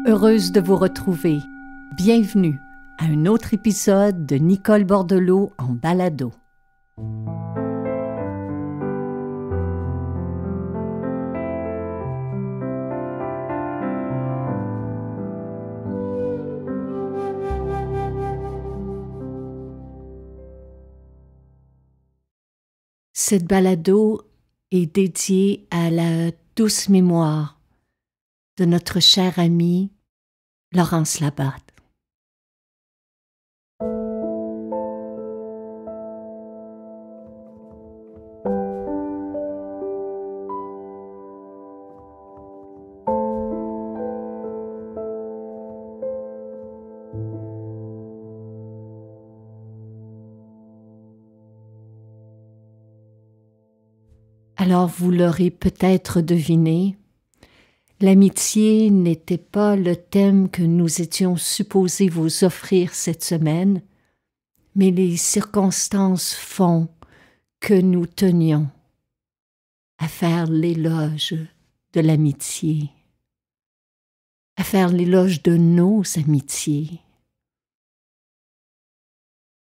Heureuse de vous retrouver. Bienvenue à un autre épisode de Nicole Bordelot en balado. Cette balado est dédiée à la douce mémoire de notre chère amie Laurence Labatte. Alors vous l'aurez peut-être deviné, l'amitié n'était pas le thème que nous étions supposés vous offrir cette semaine, mais les circonstances font que nous tenions à faire l'éloge de l'amitié, à faire l'éloge de nos amitiés,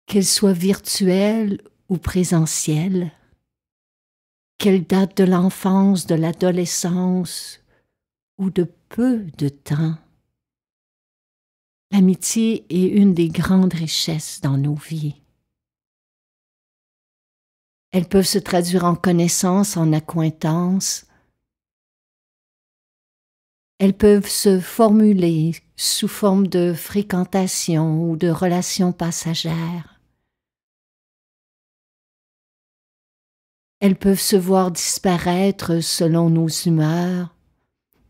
qu'elles soient virtuelles ou présentielles, qu'elles datent de l'enfance, de l'adolescence ou de peu de temps. L'amitié est une des grandes richesses dans nos vies. Elles peuvent se traduire en connaissances, en accointances. Elles peuvent se formuler sous forme de fréquentation ou de relations passagères. Elles peuvent se voir disparaître selon nos humeurs,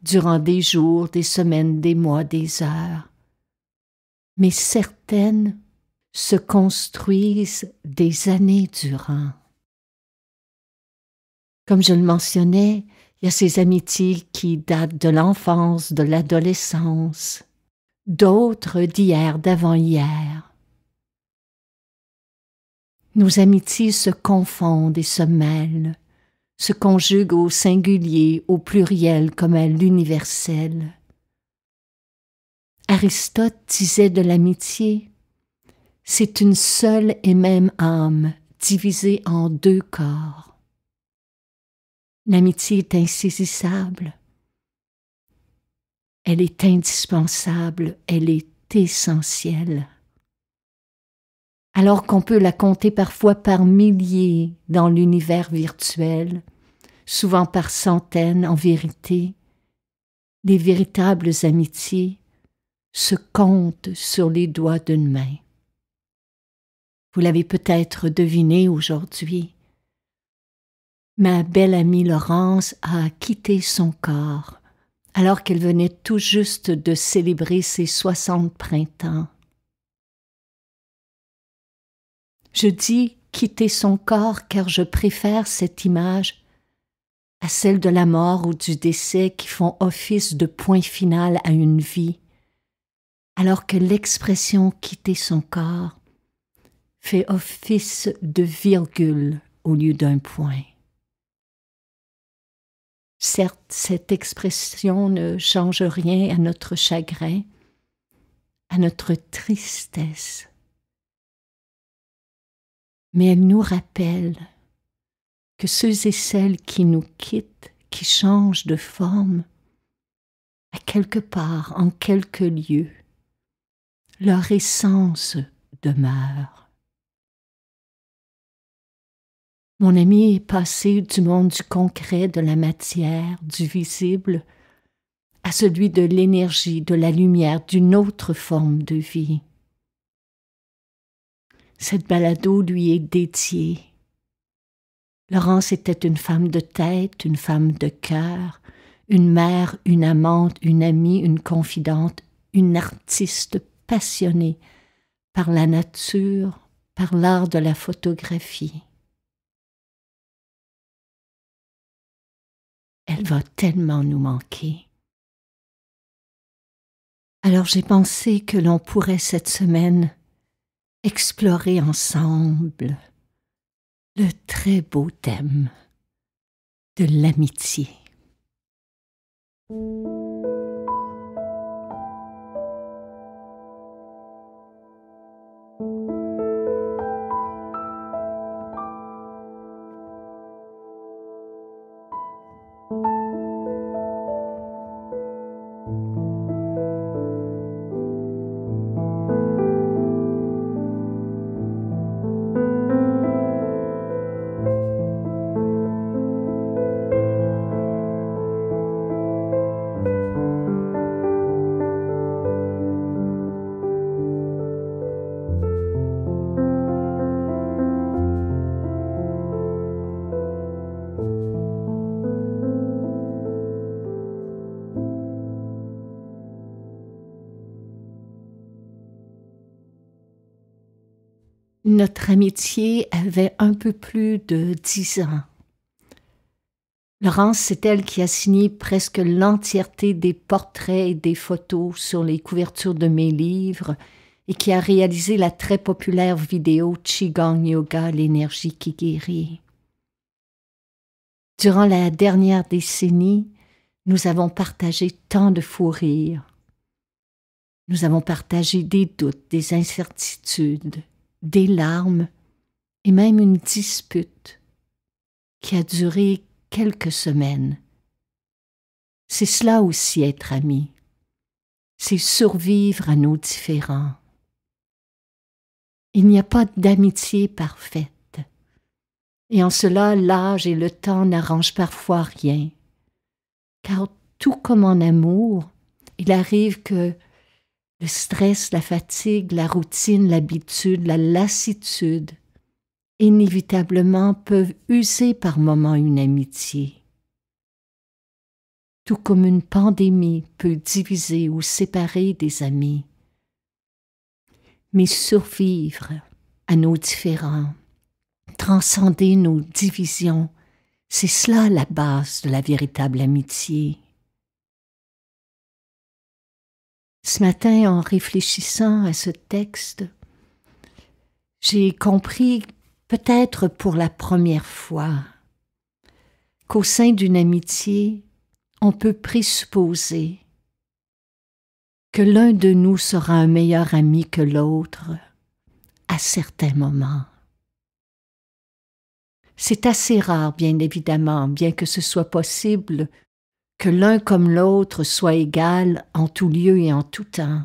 durant des jours, des semaines, des mois, des heures. Mais certaines se construisent des années durant. Comme je le mentionnais, il y a ces amitiés qui datent de l'enfance, de l'adolescence, d'autres d'hier, d'avant-hier. Nos amitiés se confondent et se mêlent, se conjuguent au singulier, au pluriel comme à l'universel. Aristote disait de l'amitié, c'est une seule et même âme divisée en deux corps. L'amitié est insaisissable, elle est indispensable, elle est essentielle. Alors qu'on peut la compter parfois par milliers dans l'univers virtuel, souvent par centaines en vérité, les véritables amitiés se comptent sur les doigts d'une main. Vous l'avez peut-être deviné aujourd'hui, ma belle amie Laurence a quitté son corps alors qu'elle venait tout juste de célébrer ses 60 printemps. Je dis quitter son corps car je préfère cette image à celle de la mort ou du décès qui font office de point final à une vie, alors que l'expression quitter son corps fait office de virgule au lieu d'un point. Certes, cette expression ne change rien à notre chagrin, à notre tristesse, mais elle nous rappelle que ceux et celles qui nous quittent, qui changent de forme, à quelque part, en quelque lieu, leur essence demeure. Mon ami est passé du monde du concret, de la matière, du visible, à celui de l'énergie, de la lumière, d'une autre forme de vie. Cette balado lui est dédiée. Laurence était une femme de tête, une femme de cœur, une mère, une amante, une amie, une confidente, une artiste passionnée par la nature, par l'art de la photographie. Elle va tellement nous manquer. Alors j'ai pensé que l'on pourrait cette semaine explorer ensemble le très beau thème de l'amitié. Notre amitié avait un peu plus de 10 ans. Laurence, c'est elle qui a signé presque l'entièreté des portraits et des photos sur les couvertures de mes livres et qui a réalisé la très populaire vidéo Qigong Yoga, l'énergie qui guérit. Durant la dernière décennie, nous avons partagé tant de fous rires. Nous avons partagé des doutes, des incertitudes, des larmes et même une dispute qui a duré quelques semaines. C'est cela aussi être ami, c'est survivre à nos différends. Il n'y a pas d'amitié parfaite, et en cela l'âge et le temps n'arrangent parfois rien, car tout comme en amour, il arrive que le stress, la fatigue, la routine, l'habitude, la lassitude, inévitablement peuvent user par moments une amitié. Tout comme une pandémie peut diviser ou séparer des amis. Mais survivre à nos différends, transcender nos divisions, c'est cela la base de la véritable amitié. Ce matin, en réfléchissant à ce texte, j'ai compris, peut-être pour la première fois, qu'au sein d'une amitié, on peut présupposer que l'un de nous sera un meilleur ami que l'autre à certains moments. C'est assez rare, bien évidemment, bien que ce soit possible, que l'un comme l'autre soit égal en tout lieu et en tout temps.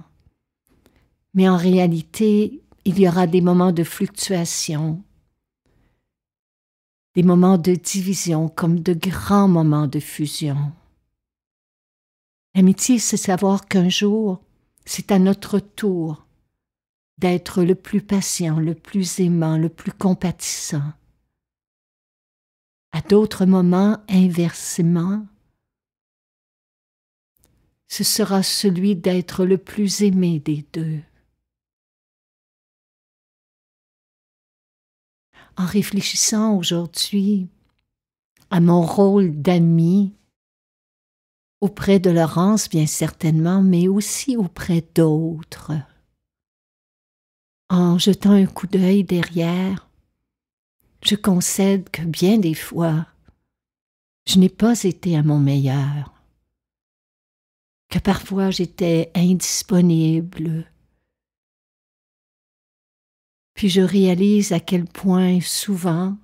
Mais en réalité, il y aura des moments de fluctuation, des moments de division comme de grands moments de fusion. L'amitié, c'est savoir qu'un jour, c'est à notre tour d'être le plus patient, le plus aimant, le plus compatissant. À d'autres moments, inversement, ce sera celui d'être le plus aimé des deux. En réfléchissant aujourd'hui à mon rôle d'ami auprès de Laurence, bien certainement, mais aussi auprès d'autres, en jetant un coup d'œil derrière, je concède que bien des fois, je n'ai pas été à mon meilleur, que parfois j'étais indisponible. Puis je réalise à quel point souvent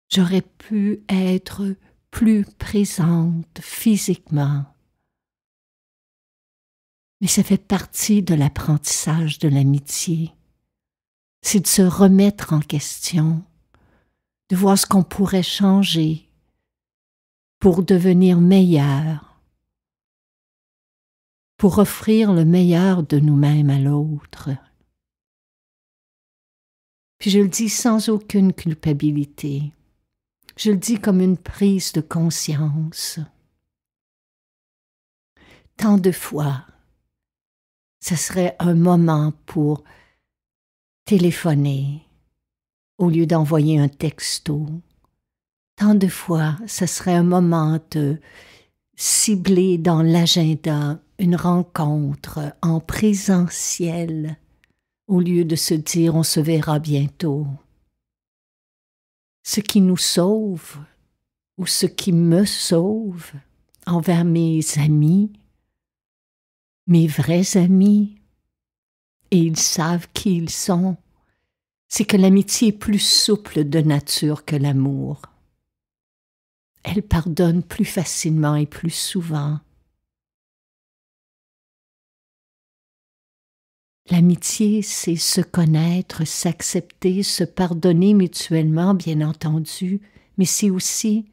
j'aurais pu être plus présente physiquement. Mais ça fait partie de l'apprentissage de l'amitié. C'est de se remettre en question, de voir ce qu'on pourrait changer pour devenir meilleur, pour offrir le meilleur de nous-mêmes à l'autre. Puis je le dis sans aucune culpabilité. Je le dis comme une prise de conscience. Tant de fois, ce serait un moment pour téléphoner au lieu d'envoyer un texto. Tant de fois, ce serait un moment de cibler dans l'agenda une rencontre en présentiel au lieu de se dire on se verra bientôt. Ce qui nous sauve, ou ce qui me sauve envers mes amis, mes vrais amis, et ils savent qui ils sont, c'est que l'amitié est plus souple de nature que l'amour. Elle pardonne plus facilement et plus souvent. L'amitié, c'est se connaître, s'accepter, se pardonner mutuellement, bien entendu, mais c'est aussi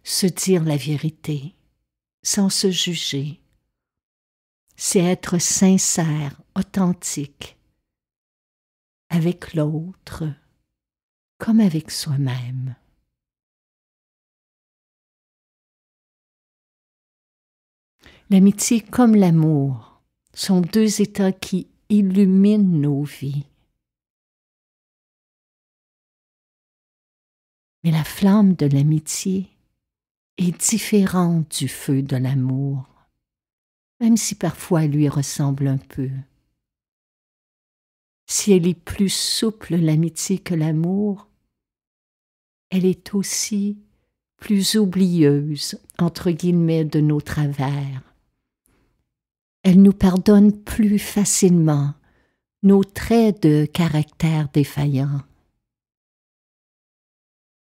se dire la vérité, sans se juger. C'est être sincère, authentique, avec l'autre, comme avec soi-même. L'amitié comme l'amour sont deux états qui illuminent nos vies. Mais la flamme de l'amitié est différente du feu de l'amour, même si parfois elle lui ressemble un peu. Si elle est plus souple l'amitié que l'amour, elle est aussi plus oublieuse, entre guillemets, de nos travers. Elle nous pardonne plus facilement nos traits de caractère défaillants.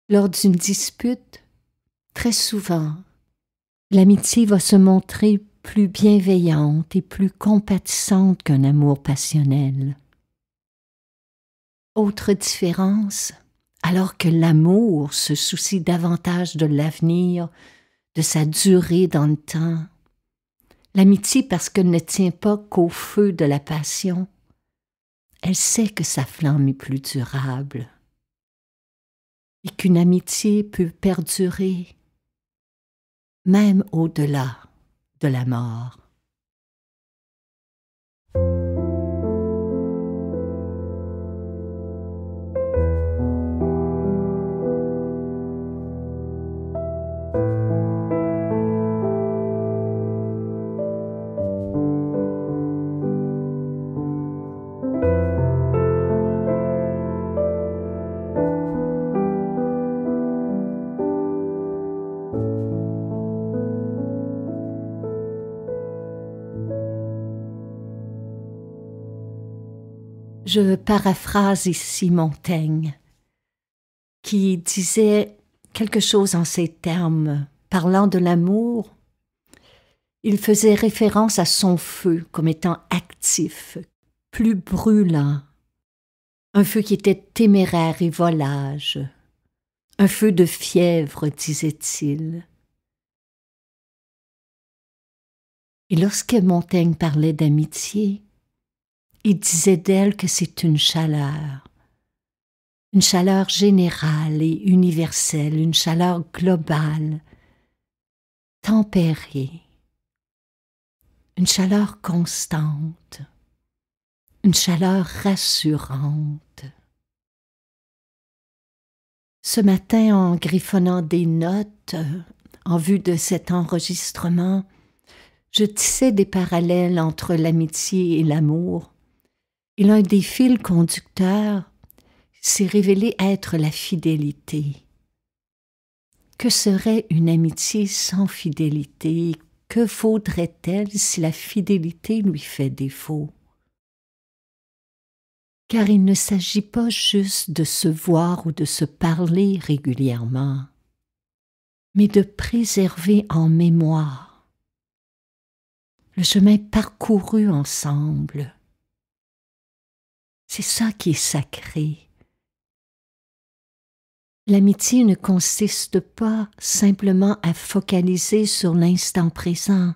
Lors d'une dispute, très souvent, l'amitié va se montrer plus bienveillante et plus compatissante qu'un amour passionnel. Autre différence, alors que l'amour se soucie davantage de l'avenir, de sa durée dans le temps, l'amitié, parce qu'elle ne tient pas qu'au feu de la passion, elle sait que sa flamme est plus durable et qu'une amitié peut perdurer même au-delà de la mort. Je paraphrase ici Montaigne, qui disait quelque chose en ces termes. Parlant de l'amour, il faisait référence à son feu comme étant actif, plus brûlant, un feu qui était téméraire et volage, un feu de fièvre, disait-il. Et lorsque Montaigne parlait d'amitié, il disait d'elle que c'est une chaleur générale et universelle, une chaleur globale, tempérée, une chaleur constante, une chaleur rassurante. Ce matin, en griffonnant des notes, en vue de cet enregistrement, je tissais des parallèles entre l'amitié et l'amour, et l'un des fils conducteurs s'est révélé être la fidélité. Que serait une amitié sans fidélité? Que vaudrait-elle si la fidélité lui fait défaut? Car il ne s'agit pas juste de se voir ou de se parler régulièrement, mais de préserver en mémoire le chemin parcouru ensemble. C'est ça qui est sacré. L'amitié ne consiste pas simplement à focaliser sur l'instant présent,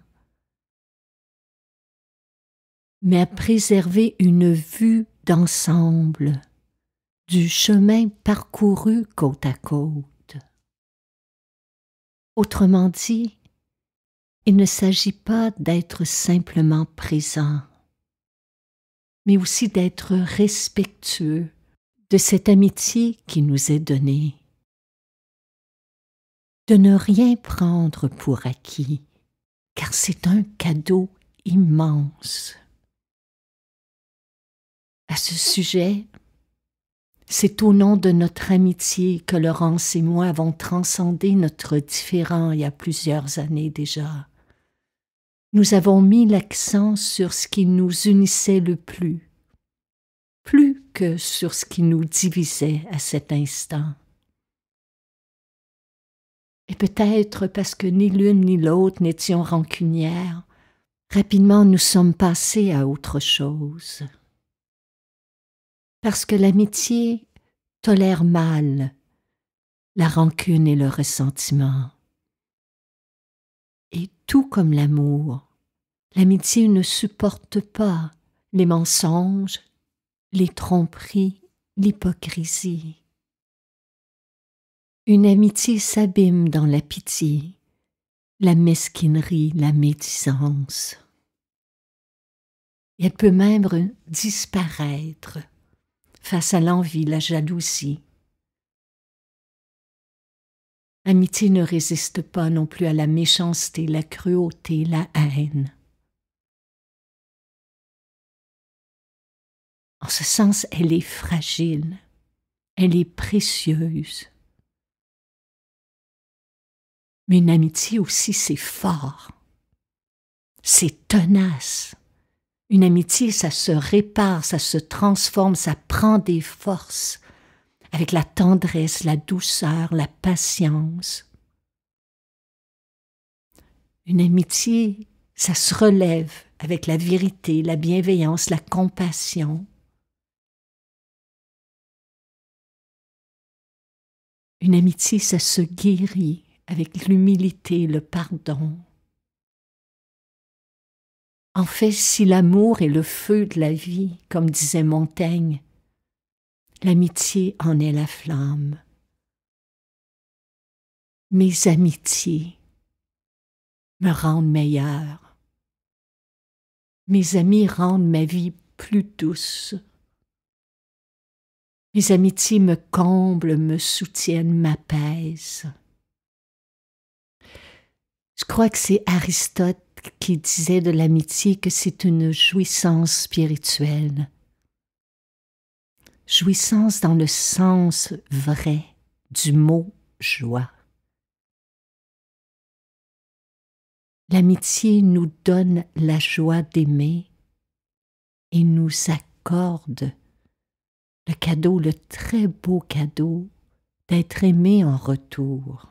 mais à préserver une vue d'ensemble du chemin parcouru côte à côte. Autrement dit, il ne s'agit pas d'être simplement présent, mais aussi d'être respectueux de cette amitié qui nous est donnée. De ne rien prendre pour acquis, car c'est un cadeau immense. À ce sujet, c'est au nom de notre amitié que Laurence et moi avons transcendé notre différend il y a plusieurs années déjà. Nous avons mis l'accent sur ce qui nous unissait le plus que sur ce qui nous divisait à cet instant. Et peut-être parce que ni l'une ni l'autre n'étions rancunières, rapidement nous sommes passés à autre chose. Parce que l'amitié tolère mal la rancune et le ressentiment. Et tout comme l'amour, l'amitié ne supporte pas les mensonges, les tromperies, l'hypocrisie. Une amitié s'abîme dans la pitié, la mesquinerie, la médisance. Et elle peut même disparaître face à l'envie, la jalousie. L'amitié ne résiste pas non plus à la méchanceté, la cruauté, la haine. En ce sens, elle est fragile, elle est précieuse. Mais une amitié aussi, c'est fort, c'est tenace. Une amitié, ça se répare, ça se transforme, ça prend des forces avec la tendresse, la douceur, la patience. Une amitié, ça se relève avec la vérité, la bienveillance, la compassion. Une amitié, ça se guérit avec l'humilité, le pardon. En fait, si l'amour est le feu de la vie, comme disait Montaigne, l'amitié en est la flamme. Mes amitiés me rendent meilleure. Mes amis rendent ma vie plus douce. Mes amitiés me comblent, me soutiennent, m'apaisent. Je crois que c'est Aristote qui disait de l'amitié que c'est une jouissance spirituelle. Jouissance dans le sens vrai du mot joie. L'amitié nous donne la joie d'aimer et nous accorde le cadeau, le très beau cadeau d'être aimé en retour.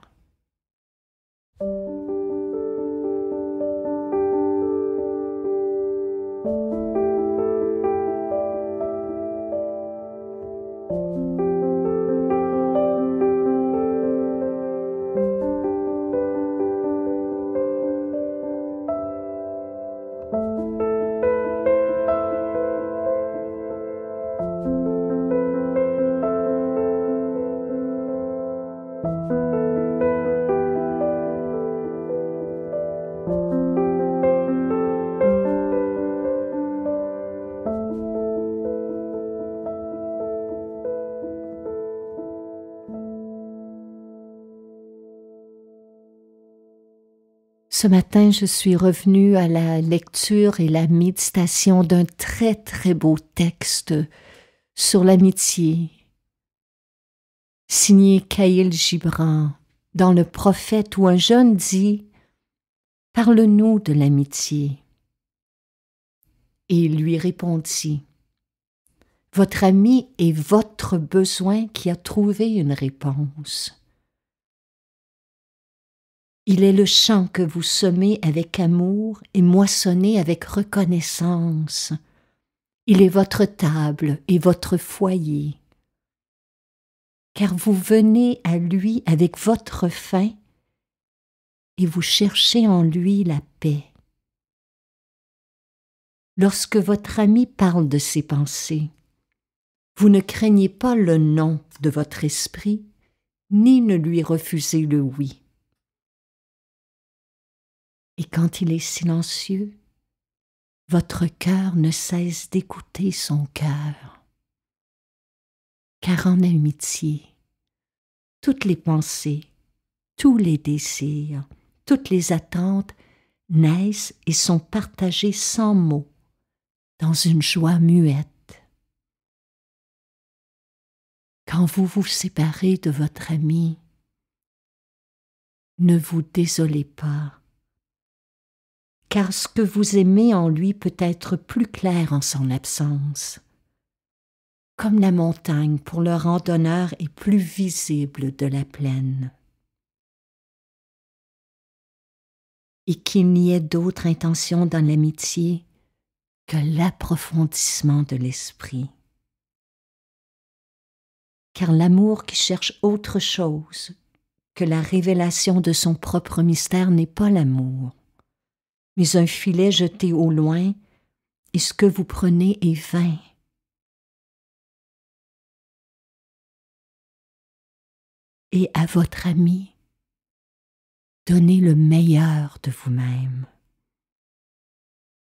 Ce matin, je suis revenue à la lecture et la méditation d'un très très beau texte sur l'amitié, signé Khalil Gibran, dans Le Prophète, où un jeune dit « Parle-nous de l'amitié ». Et il lui répondit « Votre ami est votre besoin qui a trouvé une réponse. Il est le champ que vous semez avec amour et moissonnez avec reconnaissance. Il est votre table et votre foyer. Car vous venez à lui avec votre faim et vous cherchez en lui la paix. Lorsque votre ami parle de ses pensées, vous ne craignez pas le non de votre esprit, ni ne lui refusez le oui. Et quand il est silencieux, votre cœur ne cesse d'écouter son cœur. Car en amitié, toutes les pensées, tous les désirs, toutes les attentes naissent et sont partagées sans mots, dans une joie muette. Quand vous vous séparez de votre ami, ne vous désolez pas, car ce que vous aimez en lui peut être plus clair en son absence, comme la montagne pour le randonneur est plus visible de la plaine. Et qu'il n'y ait d'autre intention dans l'amitié que l'approfondissement de l'esprit. Car l'amour qui cherche autre chose que la révélation de son propre mystère n'est pas l'amour, mais un filet jeté au loin, et ce que vous prenez est vain. Et à votre ami, donnez le meilleur de vous-même.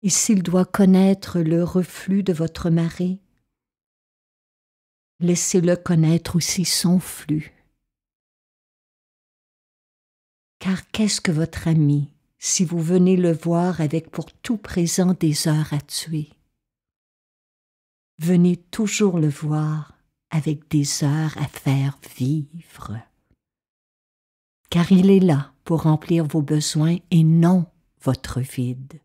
Et s'il doit connaître le reflux de votre marée, laissez-le connaître aussi son flux. Car qu'est-ce que votre ami si vous venez le voir avec pour tout présent des heures à tuer? Venez toujours le voir avec des heures à faire vivre. Car il est là pour remplir vos besoins et non votre vide.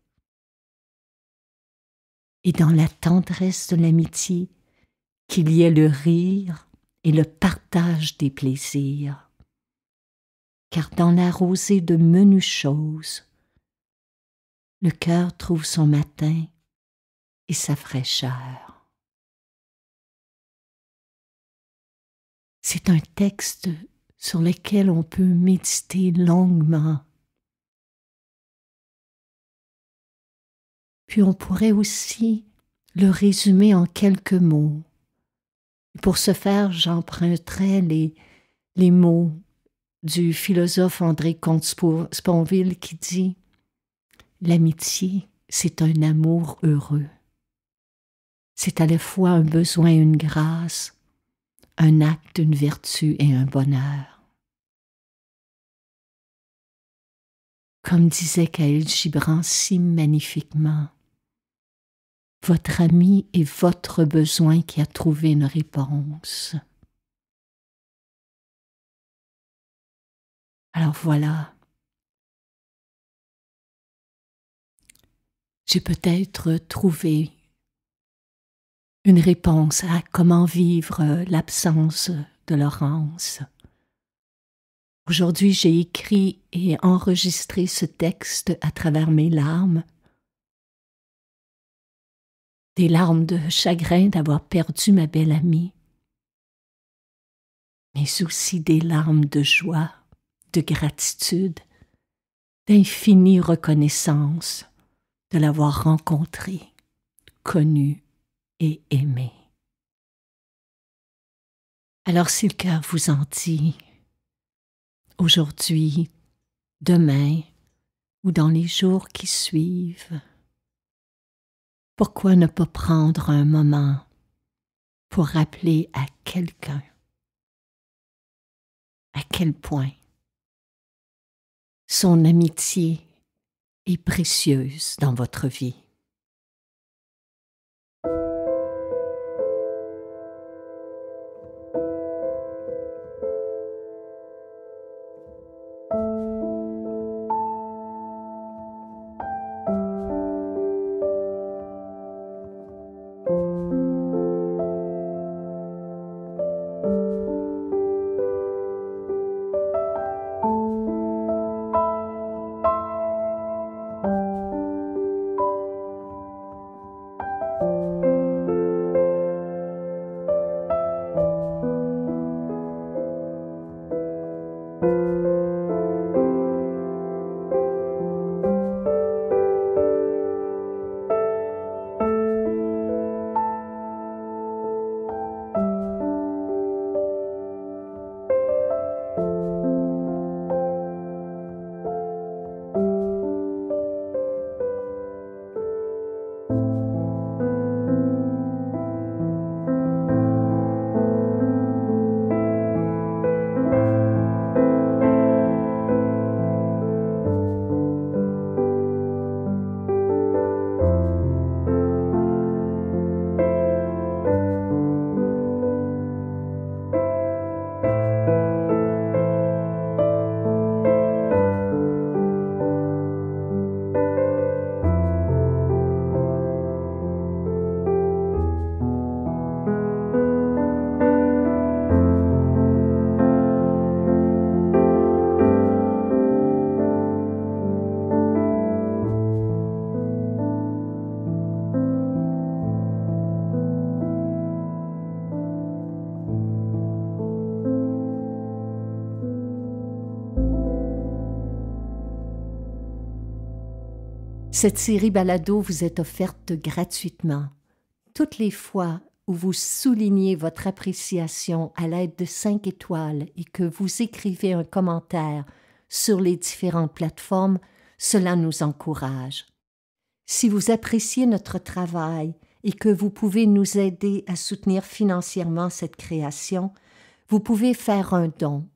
Et dans la tendresse de l'amitié, qu'il y ait le rire et le partage des plaisirs. Car dans la rosée de menues choses, le cœur trouve son matin et sa fraîcheur. C'est un texte sur lequel on peut méditer longuement. Puis on pourrait aussi le résumer en quelques mots. Pour ce faire, j'emprunterai les mots du philosophe André Comte-Sponville qui dit « L'amitié, c'est un amour heureux. C'est à la fois un besoin et une grâce, un acte, une vertu et un bonheur. » Comme disait Khalil Gibran si magnifiquement, votre ami est votre besoin qui a trouvé une réponse. Alors voilà, j'ai peut-être trouvé une réponse à comment vivre l'absence de Laurence. Aujourd'hui, j'ai écrit et enregistré ce texte à travers mes larmes. Des larmes de chagrin d'avoir perdu ma belle amie, mais aussi des larmes de joie, de gratitude, d'infinie reconnaissance de l'avoir rencontrée, connue et aimée. Alors si le cœur vous en dit, aujourd'hui, demain ou dans les jours qui suivent, pourquoi ne pas prendre un moment pour rappeler à quelqu'un à quel point son amitié est précieuse dans votre vie? Cette série balado vous est offerte gratuitement. Toutes les fois où vous soulignez votre appréciation à l'aide de 5 étoiles et que vous écrivez un commentaire sur les différentes plateformes, cela nous encourage. Si vous appréciez notre travail et que vous pouvez nous aider à soutenir financièrement cette création, vous pouvez faire un don.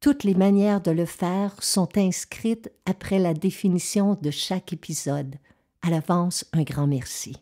Toutes les manières de le faire sont inscrites après la définition de chaque épisode. À l'avance, un grand merci.